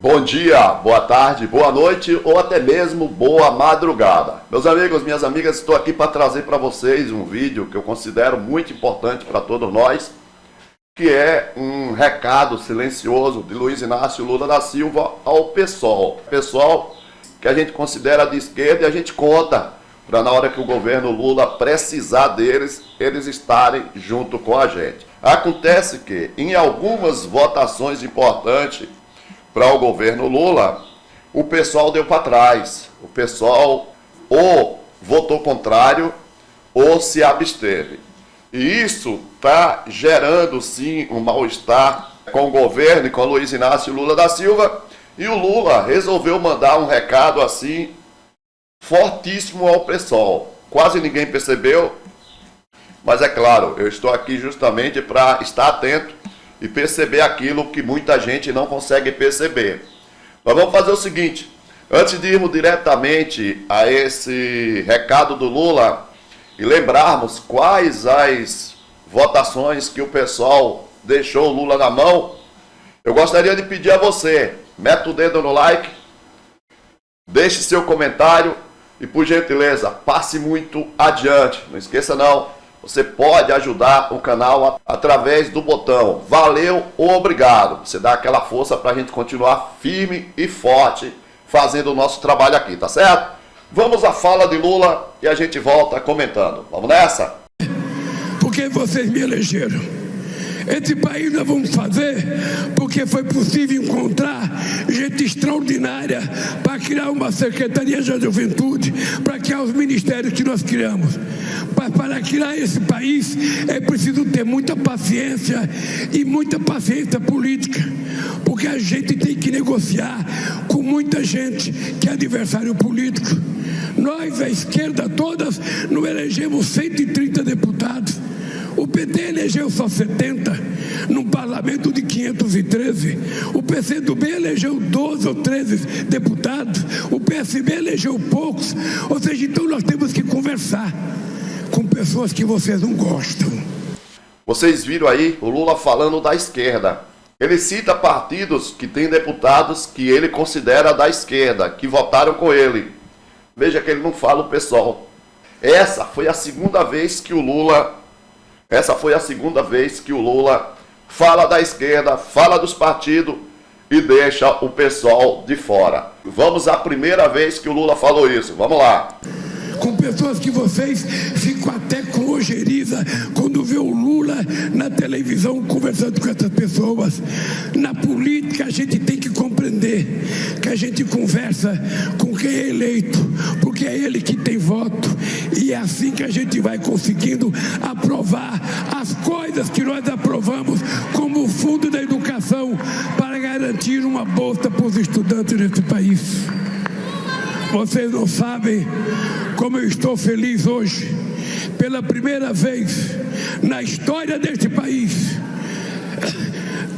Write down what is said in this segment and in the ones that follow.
Bom dia, boa tarde, boa noite ou até mesmo boa madrugada. Meus amigos, minhas amigas, estou aqui para trazer para vocês um vídeo que eu considero muito importante para todos nós, que é um recado silencioso de Luiz Inácio Lula da Silva ao PSOL. Pessoal que a gente considera de esquerda e a gente conta para na hora que o governo Lula precisar deles, eles estarem junto com a gente. Acontece que em algumas votações importantes para o governo Lula, o pessoal deu para trás. O pessoal ou votou contrário ou se absteve. E isso está gerando, sim, um mal-estar com o governo e com Luiz Inácio Lula da Silva. E o Lula resolveu mandar um recado assim, fortíssimo ao pessoal. Quase ninguém percebeu, mas é claro, eu estou aqui justamente para estar atento e perceber aquilo que muita gente não consegue perceber. Nós vamos fazer o seguinte, antes de irmos diretamente a esse recado do Lula e lembrarmos quais as votações que o pessoal deixou o Lula na mão, eu gostaria de pedir a você, meta o dedo no like, deixe seu comentário e, por gentileza, passe muito adiante. Não esqueça não, você pode ajudar o canal através do botão valeu ou obrigado. Você dá aquela força para a gente continuar firme e forte fazendo o nosso trabalho aqui, tá certo? Vamos à fala de Lula e a gente volta comentando. Vamos nessa? Porque vocês me elegeram. Esse país nós vamos fazer porque foi possível encontrar gente extraordinária para criar uma Secretaria da Juventude, para criar os ministérios que nós criamos. Para criar esse país é preciso ter muita paciência e muita paciência política, porque a gente tem que negociar com muita gente que é adversário político. Nós, a esquerda todas, não elegemos 130 deputados. O PT elegeu só 70, num parlamento de 513. O PCdoB elegeu 12 ou 13 deputados. O PSB elegeu poucos. Ou seja, então nós temos que conversar com pessoas que vocês não gostam. Vocês viram aí o Lula falando da esquerda. Ele cita partidos que têm deputados que ele considera da esquerda, que votaram com ele. Veja que ele não fala o pessoal. Essa foi a segunda vez que o Lula fala da esquerda, fala dos partidos e deixa o pessoal de fora. Vamos à primeira vez que o Lula falou isso. Vamos lá. Com pessoas que vocês ficam até com ojeriza quando vê o Lula na televisão conversando com essas pessoas. Na política a gente tem que compreender que a gente conversa com quem é eleito, porque é ele que tem voto, e é assim que a gente vai conseguindo aprovar as coisas que nós aprovamos, como o Fundo da Educação, para garantir uma bolsa para os estudantes desse país. Vocês não sabem como eu estou feliz hoje. Pela primeira vez na história deste país,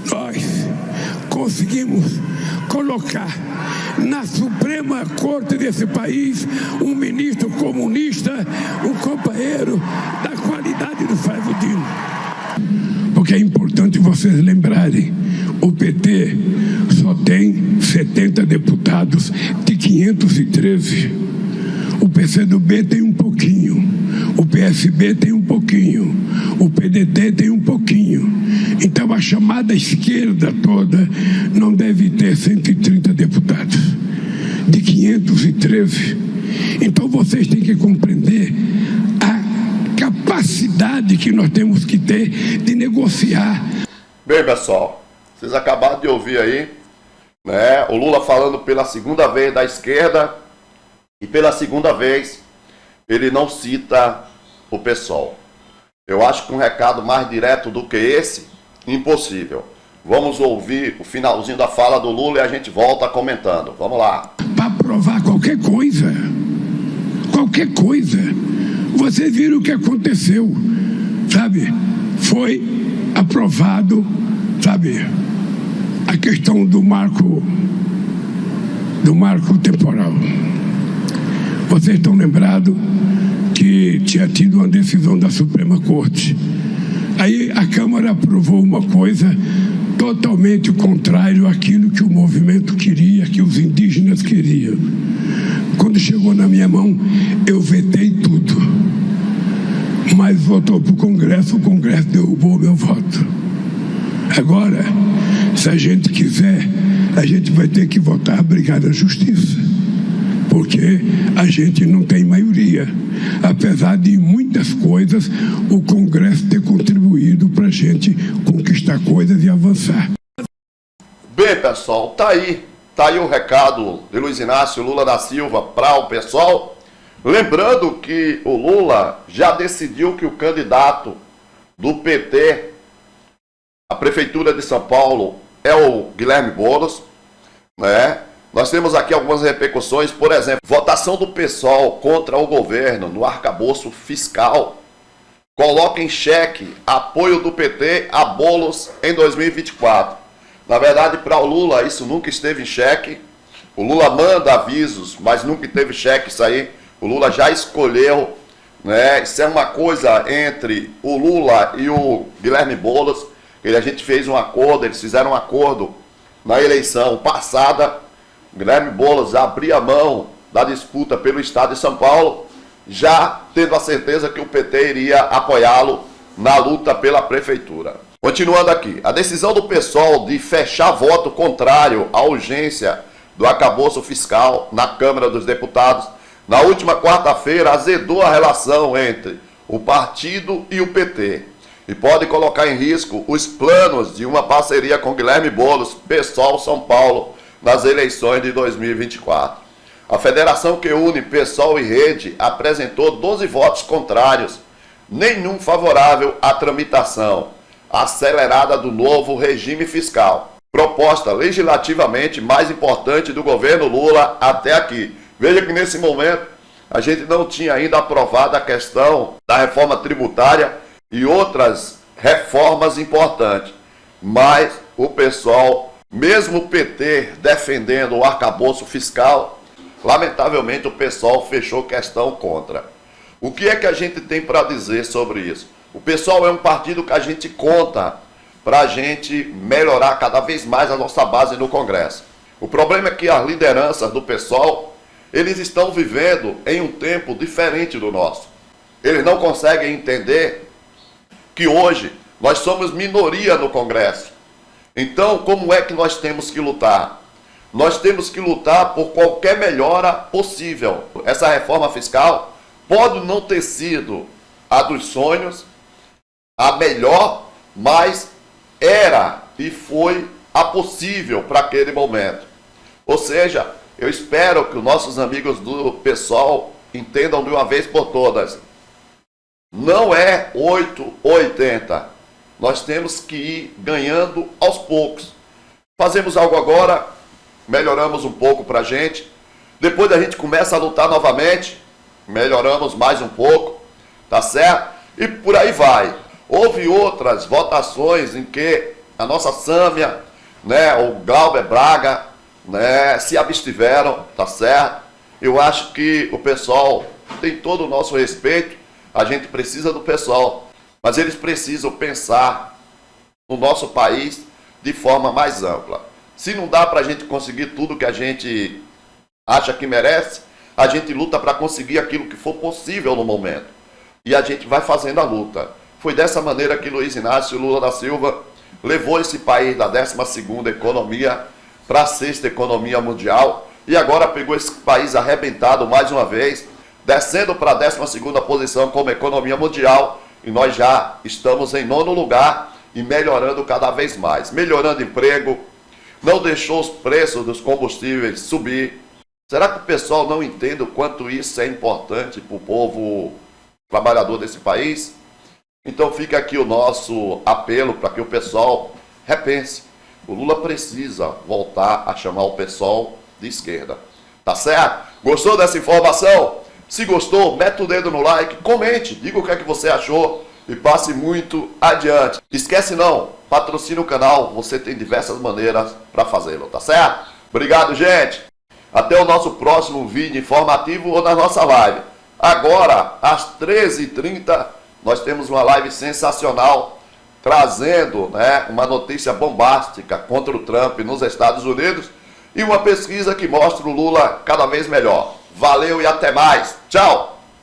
nós conseguimos colocar na Suprema Corte desse país um ministro comunista, um companheiro da qualidade do Flávio Dino. Porque é importante vocês lembrarem, o PT só tem 70 deputados de 513. O PCdoB tem um pouquinho, o PSB tem um pouquinho, o PDT tem um pouquinho. Então a chamada esquerda toda não deve ter 130 deputados, de 513. Então vocês têm que compreender a capacidade que nós temos que ter de negociar. Bem, pessoal, vocês acabaram de ouvir aí, né, o Lula falando pela segunda vez da esquerda, e pela segunda vez ele não cita o PSOL. Eu acho que um recado mais direto do que esse, impossível. Vamos ouvir o finalzinho da fala do Lula e a gente volta comentando. Vamos lá. Para aprovar qualquer coisa, vocês viram o que aconteceu, sabe? Foi aprovado, sabe, a questão do marco temporal. Vocês estão lembrados que tinha tido uma decisão da Suprema Corte. Aí a Câmara aprovou uma coisa totalmente contrário àquilo que o movimento queria, que os indígenas queriam. Quando chegou na minha mão, eu vetei tudo. Mas votou para o Congresso derrubou meu voto. Agora, se a gente quiser, a gente vai ter que votar brigar na justiça, porque a gente não tem maioria, apesar de muitas coisas o Congresso ter contribuído para a gente conquistar coisas e avançar. Bem, pessoal, tá aí o recado de Luiz Inácio Lula da Silva para o pessoal. Lembrando que o Lula já decidiu que o candidato do PT à Prefeitura de São Paulo é o Guilherme Boulos, né? Nós temos aqui algumas repercussões, por exemplo, votação do PSOL contra o governo no arcabouço fiscal coloca em xeque apoio do PT a Boulos em 2024. Na verdade, para o Lula isso nunca esteve em xeque. O Lula manda avisos, mas nunca teve xeque isso aí. O Lula já escolheu, né? Isso é uma coisa entre o Lula e o Guilherme Boulos. A gente fez um acordo, eles fizeram um acordo na eleição passada. O Guilherme Boulos abria mão da disputa pelo estado de São Paulo, já tendo a certeza que o PT iria apoiá-lo na luta pela prefeitura. Continuando aqui, a decisão do PSOL de fechar voto contrário à urgência do arcabouço fiscal na Câmara dos Deputados, na última quarta-feira, azedou a relação entre o partido e o PT e pode colocar em risco os planos de uma parceria com Guilherme Boulos, PSOL São Paulo, nas eleições de 2024. A federação que une PSOL e Rede apresentou 12 votos contrários, nenhum favorável à tramitação acelerada do novo regime fiscal, proposta legislativamente mais importante do governo Lula até aqui. Veja que nesse momento a gente não tinha ainda aprovado a questão da reforma tributária e outras reformas importantes, mas o pessoal, mesmo o PT defendendo o arcabouço fiscal, lamentavelmente o pessoal fechou questão contra. O que é que a gente tem para dizer sobre isso? O PSOL é um partido que a gente conta para a gente melhorar cada vez mais a nossa base no Congresso. O problema é que as lideranças do PSOL, eles estão vivendo em um tempo diferente do nosso. Eles não conseguem entender que hoje nós somos minoria no Congresso. Então, como é que nós temos que lutar? Nós temos que lutar por qualquer melhora possível. Essa reforma fiscal pode não ter sido a dos sonhos, a melhor, mas era e foi a possível para aquele momento. Ou seja, eu espero que os nossos amigos do PSOL entendam de uma vez por todas. Não é 8 ou 80. Nós temos que ir ganhando aos poucos. Fazemos algo agora, melhoramos um pouco para a gente. Depois a gente começa a lutar novamente, melhoramos mais um pouco, tá certo? E por aí vai. Houve outras votações em que a nossa Sâmia, né, o Glauber Braga, né, se abstiveram, tá certo? Eu acho que o pessoal tem todo o nosso respeito, a gente precisa do pessoal, mas eles precisam pensar no nosso país de forma mais ampla. Se não dá para a gente conseguir tudo que a gente acha que merece, a gente luta para conseguir aquilo que for possível no momento. E a gente vai fazendo a luta. Foi dessa maneira que Luiz Inácio Lula da Silva levou esse país da 12ª economia para a 6ª economia mundial e agora pegou esse país arrebentado mais uma vez, descendo para a 12ª posição como economia mundial e nós já estamos em 9º lugar e melhorando cada vez mais. Melhorando emprego, não deixou os preços dos combustíveis subir. Será que o pessoal não entende o quanto isso é importante para o povo trabalhador desse país? Então fica aqui o nosso apelo para que o pessoal repense. O Lula precisa voltar a chamar o pessoal de esquerda. Tá certo? Gostou dessa informação? Se gostou, mete o dedo no like, comente, diga o que é que você achou e passe muito adiante. Esquece não, patrocine o canal, você tem diversas maneiras para fazê-lo, tá certo? Obrigado, gente. Até o nosso próximo vídeo informativo ou na nossa live. Agora, às 13h30, nós temos uma live sensacional trazendo, né, uma notícia bombástica contra o Trump nos Estados Unidos e uma pesquisa que mostra o Lula cada vez melhor. Valeu e até mais. Tchau!